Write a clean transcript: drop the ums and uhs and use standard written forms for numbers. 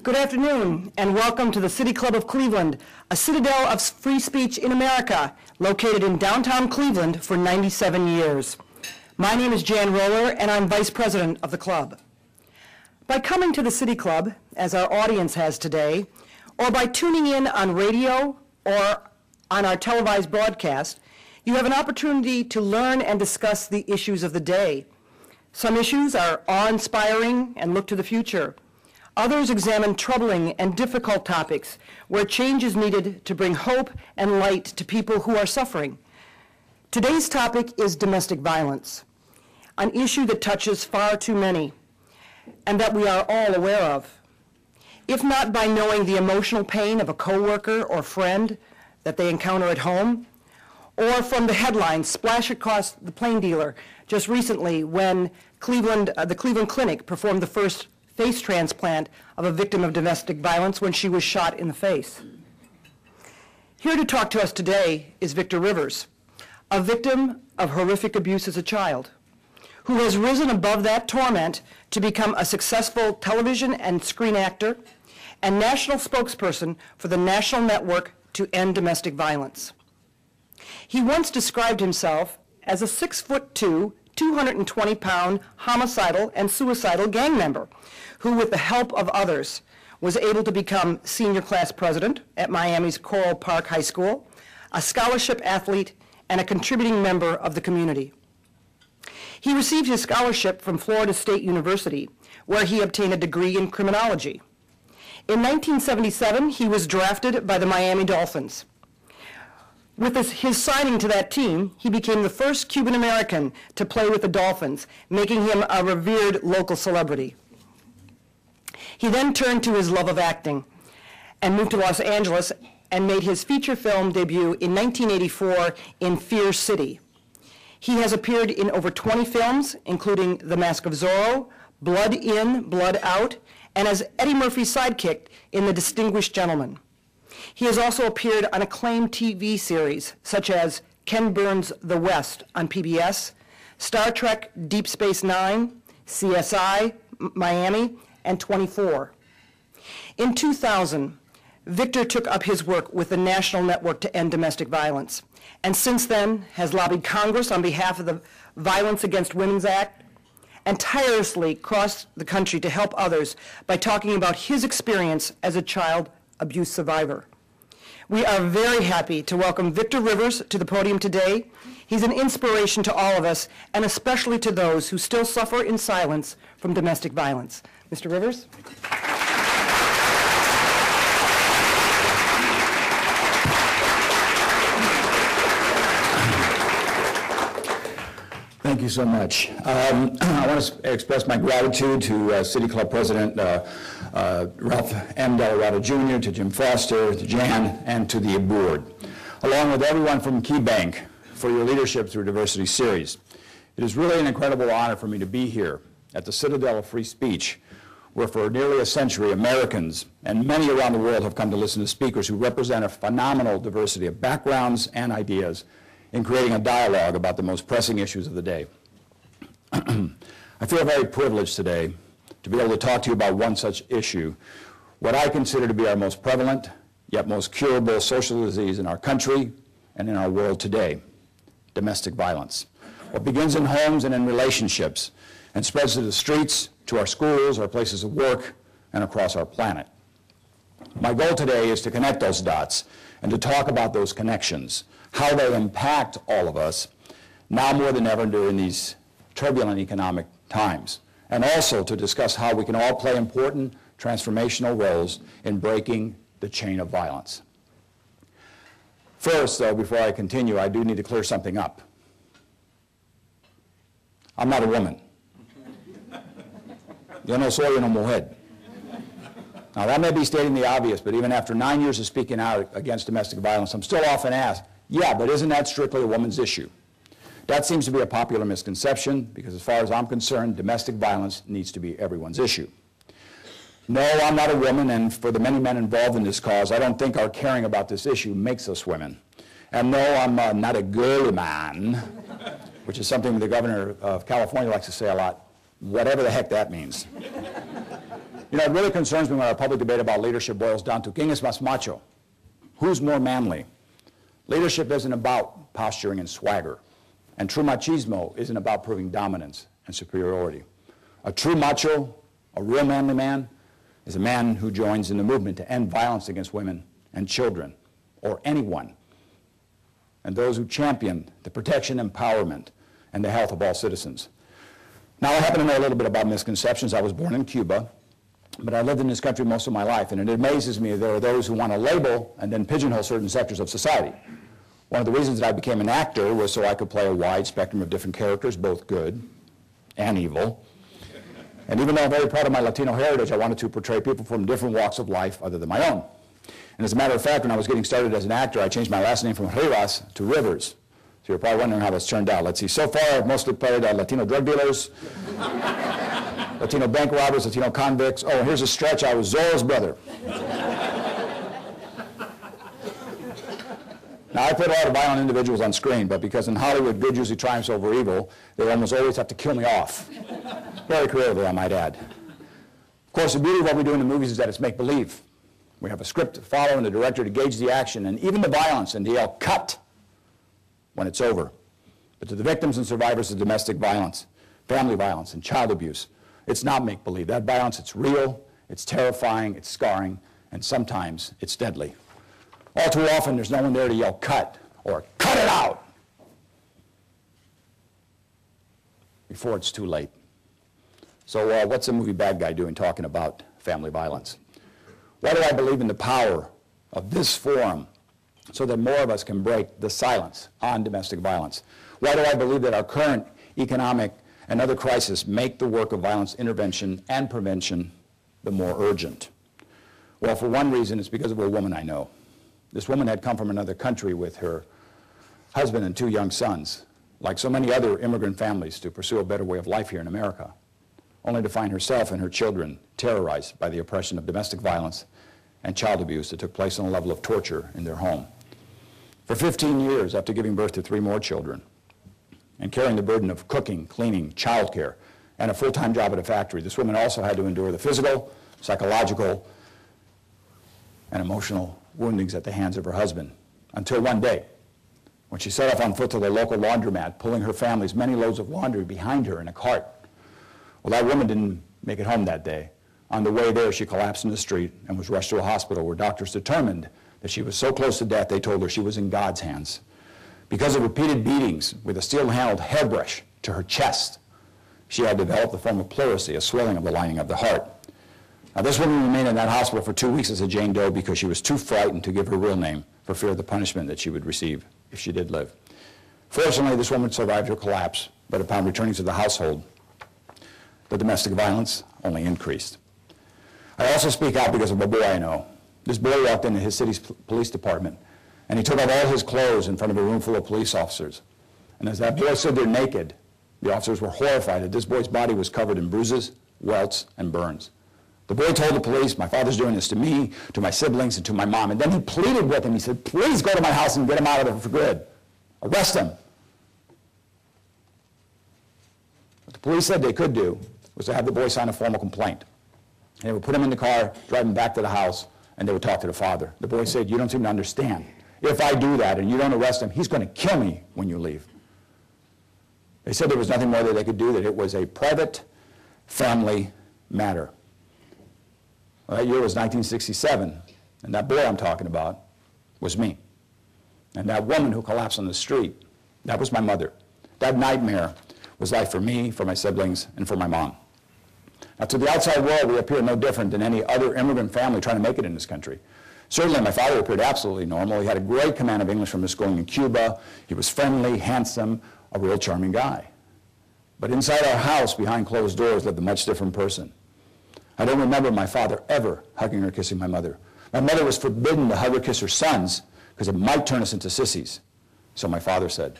Good afternoon, and welcome to the City Club of Cleveland, a citadel of free speech in America, located in downtown Cleveland for 97 years. My name is Jan Roller, and I'm Vice President of the club. By coming to the City Club, as our audience has today, or by tuning in on radio or on our televised broadcast, you have an opportunity to learn and discuss the issues of the day. Some issues are awe-inspiring and look to the future. Others examine troubling and difficult topics where change is needed to bring hope and light to people who are suffering. Today's topic is domestic violence, an issue that touches far too many and that we are all aware of. If not by knowing the emotional pain of a coworker or friend that they encounter at home, or from the headlines splash across the plain dealer just recently when the Cleveland Clinic performed the first face transplant of a victim of domestic violence when she was shot in the face. Here to talk to us today is Victor Rivers, a victim of horrific abuse as a child, who has risen above that torment to become a successful television and screen actor and national spokesperson for the National Network to End Domestic Violence. He once described himself as a 6'2", 220-pound homicidal and suicidal gang member who, with the help of others, was able to become senior class president at Miami's Coral Park High School, a scholarship athlete, and a contributing member of the community. He received his scholarship from Florida State University, where he obtained a degree in criminology. In 1977, he was drafted by the Miami Dolphins. With his signing to that team, he became the first Cuban American to play with the Dolphins, making him a revered local celebrity. He then turned to his love of acting and moved to Los Angeles and made his feature film debut in 1984 in Fear City. He has appeared in over 20 films, including The Mask of Zorro, Blood In, Blood Out, and as Eddie Murphy's sidekick in The Distinguished Gentleman. He has also appeared on acclaimed TV series such as Ken Burns' The West on PBS, Star Trek Deep Space Nine, CSI Miami, and 24. In 2000, Victor took up his work with the National Network to End Domestic Violence, and since then has lobbied Congress on behalf of the Violence Against Women's Act and tirelessly crossed the country to help others by talking about his experience as a child abuse survivor. We are very happy to welcome Victor Rivers to the podium today. He's an inspiration to all of us, and especially to those who still suffer in silence from domestic violence. Mr. Rivers? Thank you so much. I want to express my gratitude to City Club President Ralph M. Delorado Jr., to Jim Foster, to Jan, and to the board, along with everyone from KeyBank for your leadership through Diversity Series. It is really an incredible honor for me to be here at the Citadel of Free Speech, where for nearly a century Americans and many around the world have come to listen to speakers who represent a phenomenal diversity of backgrounds and ideas in creating a dialogue about the most pressing issues of the day. I feel very privileged today to be able to talk to you about one such issue, what I consider to be our most prevalent, yet most curable social disease in our country and in our world today, domestic violence. What begins in homes and in relationships and spreads to the streets, to our schools, our places of work, and across our planet. My goal today is to connect those dots and to talk about those connections, how they impact all of us, now more than ever during these turbulent economic times, and also to discuss how we can all play important transformational roles in breaking the chain of violence. First, though, before I continue, I do need to clear something up. I'm not a woman. Yo no soy una mujer. Now, that may be stating the obvious, but even after 9 years of speaking out against domestic violence, I'm still often asked, yeah, but isn't that strictly a woman's issue? That seems to be a popular misconception, because as far as I'm concerned, domestic violence needs to be everyone's issue. No, I'm not a woman, and for the many men involved in this cause, I don't think our caring about this issue makes us women. And no, I'm not a girly man, which is something the governor of California likes to say a lot, whatever the heck that means. You know, it really concerns me when our public debate about leadership boils down to ¿quién es más macho? Who's more manly? Leadership isn't about posturing and swagger. And true machismo isn't about proving dominance and superiority. A true macho, a real manly man, is a man who joins in the movement to end violence against women and children, or anyone, and those who champion the protection, empowerment, and the health of all citizens. Now, I happen to know a little bit about misconceptions. I was born in Cuba, but I lived in this country most of my life, and it amazes me that there are those who want to label and then pigeonhole certain sectors of society. One of the reasons that I became an actor was so I could play a wide spectrum of different characters, both good and evil. And even though I'm very proud of my Latino heritage, I wanted to portray people from different walks of life other than my own. And as a matter of fact, when I was getting started as an actor, I changed my last name from Rivas to Rivers. So you're probably wondering how that's turned out. Let's see. So far, I've mostly played Latino drug dealers, Latino bank robbers, Latino convicts. Oh, and here's a stretch. I was Zorro's brother. Now, I played a lot of violent individuals on screen, but because in Hollywood, good usually triumphs over evil, they almost always have to kill me off. Very creatively, I might add. Of course, the beauty of what we do in the movies is that it's make-believe. We have a script to follow and a director to gauge the action and even the violence and to yell, cut, when it's over. But to the victims and survivors of domestic violence, family violence, and child abuse, it's not make-believe. That violence, it's real, it's terrifying, it's scarring, and sometimes it's deadly. All too often, there's no one there to yell, cut, or cut it out, before it's too late. So what's the movie Bad Guy doing talking about family violence? Why do I believe in the power of this forum so that more of us can break the silence on domestic violence? Why do I believe that our current economic and other crises make the work of violence intervention and prevention the more urgent? Well, for one reason, it's because of a woman I know. This woman had come from another country with her husband and 2 young sons, like so many other immigrant families, to pursue a better way of life here in America, only to find herself and her children terrorized by the oppression of domestic violence and child abuse that took place on a level of torture in their home. For 15 years, after giving birth to 3 more children and carrying the burden of cooking, cleaning, childcare, and a full-time job at a factory, this woman also had to endure the physical, psychological, and emotional woundings at the hands of her husband, until one day, when she set off on foot to the local laundromat, pulling her family's many loads of laundry behind her in a cart. Well, that woman didn't make it home that day. On the way there, she collapsed in the street and was rushed to a hospital where doctors determined that she was so close to death, they told her she was in God's hands. Because of repeated beatings with a steel-handled hairbrush to her chest, she had developed the form of pleurisy, a swelling of the lining of the heart. Now, this woman remained in that hospital for 2 weeks as a Jane Doe because she was too frightened to give her real name for fear of the punishment that she would receive if she did live. Fortunately, this woman survived her collapse, but upon returning to the household, the domestic violence only increased. I also speak out because of a boy I know. This boy walked into his city's police department, and he took off all his clothes in front of a room full of police officers. And as that boy stood there naked, the officers were horrified that this boy's body was covered in bruises, welts, and burns. The boy told the police, my father's doing this to me, to my siblings, and to my mom. And then he pleaded with him. He said, please go to my house and get him out of there for good. Arrest him. What the police said they could do was to have the boy sign a formal complaint. And they would put him in the car, drive him back to the house, and they would talk to the father. The boy said, you don't seem to understand. If I do that and you don't arrest him, he's going to kill me when you leave. They said there was nothing more that they could do, that it was a private family matter. Well, that year was 1967, and that boy I'm talking about was me. And that woman who collapsed on the street, that was my mother. That nightmare was life for me, for my siblings, and for my mom. Now, to the outside world, we appear no different than any other immigrant family trying to make it in this country. Certainly, my father appeared absolutely normal. He had a great command of English from his schooling in Cuba. He was friendly, handsome, a real charming guy. But inside our house, behind closed doors, lived a much different person. I don't remember my father ever hugging or kissing my mother. My mother was forbidden to hug or kiss her sons because it might turn us into sissies, so my father said.